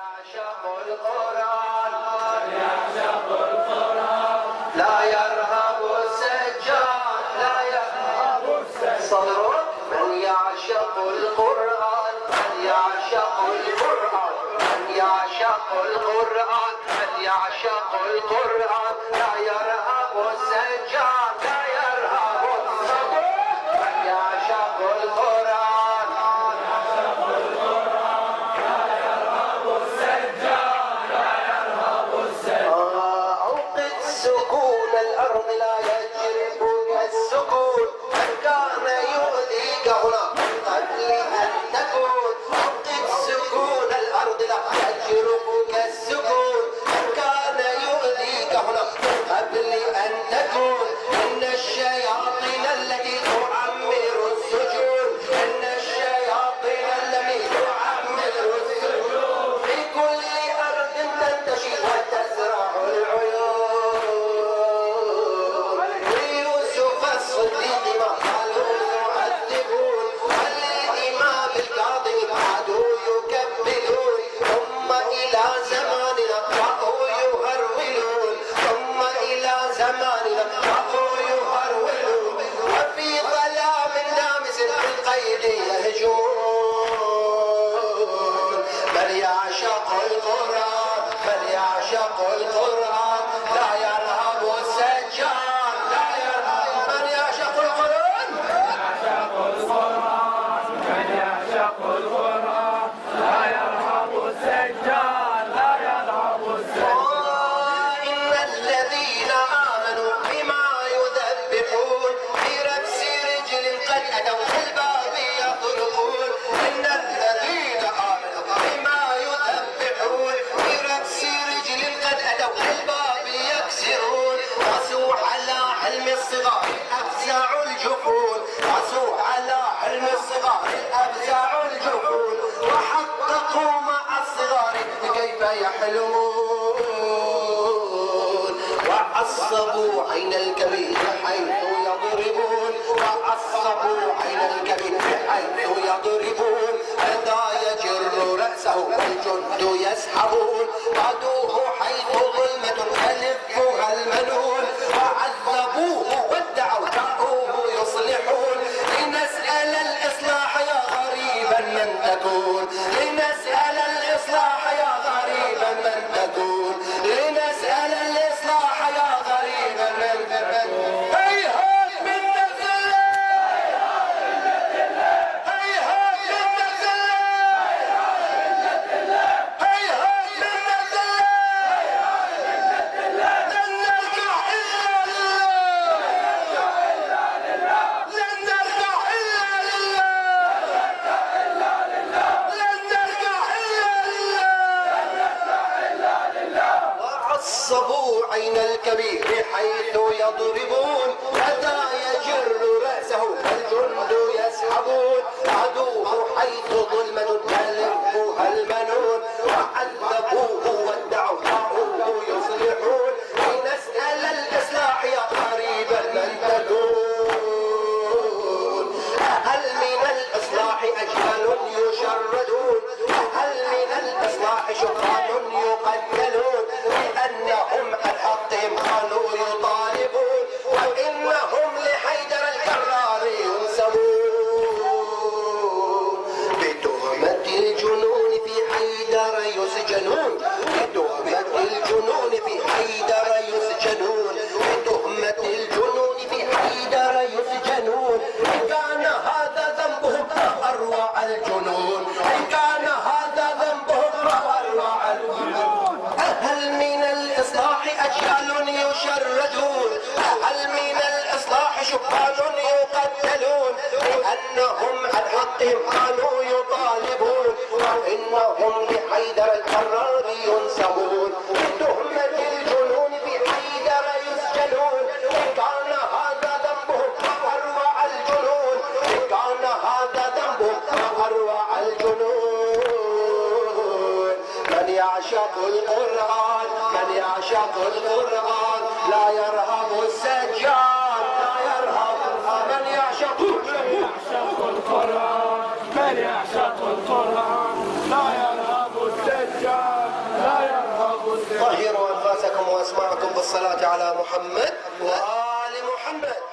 يعشق القرآن لا يرهب السجاد لا يرهب صدره من يعشق القرآن من يعشق القرآن من يعشق القرآن من يعشق القرآن لا يرهب السجاد لا يرهب صدره من يعشق القرآن أوقد سكون الأرض لا يجربك السكون من كان يؤذيك هنا قبل أن تكون أوقد سكون الأرض لا يجربك السكون من كان يؤذيك هنا قبل أن تكون إن الشياطين التي تعمر السجون إن الشياطين التي تعمر السجون في كل أرض تنتشر وتزرع العيون ليوسف الصديق ما قالوا يعذبون والإمام الكاظم عادوا يكبدون ثم إلى زماننا رأوا يهرولون ثم إلى زماننا رأوا يهرولون وفي ظلام دامس بالقيد يهجمون من يعشق القرآن من يعشق القرآن لا يرهب السجاد لا يرهب من يعشق القرآن من يعشق القرآن لا يرهب السجاد لا يرهب السجاد إن الذين آمنوا بما يذبحون برفس رجل قد أتوا الباب يطرقون إن الذين آمنوا بما يذبحون برفس رجل قد أتوا الباب يكسرون قسوا على حلم الصغار أفزع الجفون قسوا على حلم الصغار أفزع الجفون وحققوا مع الصغار كيف يحلمون وعصبوا عين الكبير حيث يضربون وعصبوا عين الكبير حيث يضربون أتى يجر رأسه والجند يسحبون قادوه حيث ظلمة تلفها المنون وعذبوه وادعوا جاءوه يصلحون لنسأل الإصلاح يا غريبا من تكون لنسأل الإصلاح يا غريبا من تكون لنسأل الإصلاح يا غريبا من تكون هيهات من نزلة هيهات من نزلة هيهات من نزلة لن نرجع إلا لله لن نرجع إلا لله لن نرجع إلا لله وعصبوا عين الكبير حيث يضربون أتى يجر رأسه والجند يسحبون عدوه حيث ظلمة تلفها المنون وعذبوه وادعوا جاءوه يصلحون لنسأل الإصلاح يا قريبا من تكون هل من الإصلاح أجيال يشردون هل من الإصلاح شبان يقتلون لأنهم عن حقهم كانوا يطالبون وإنهم لحيدر الكرار ينسبون بتهمة الجنون في حيدر يسجنون بتهمة الجنون في حيدر يسجنون بتهمة الجنون في حيدر يسجنون إن كان هذا ذنبهم فأروع الجنون إن كان هذا ذنبهم فأروع الجنون هل من الإصلاح أجيال يشردون هل من الإصلاح شبان يقتلون لأنهم عن حقهم كانوا يطالبون وإنهم لحيدر الكرار ينسبون بتهمة الجنون في حيدر يسجنون إن كان هذا ذنبهم فأروع الجنون إن كان هذا ذنبهم فأروع الجنون من يعشق القرآن من يعشق القرآن لا يرهب السجاد لا يرهب من يعشق القرآن من يعشق القرآن لا يرهب السجاد الصلاة على محمد وآل محمد.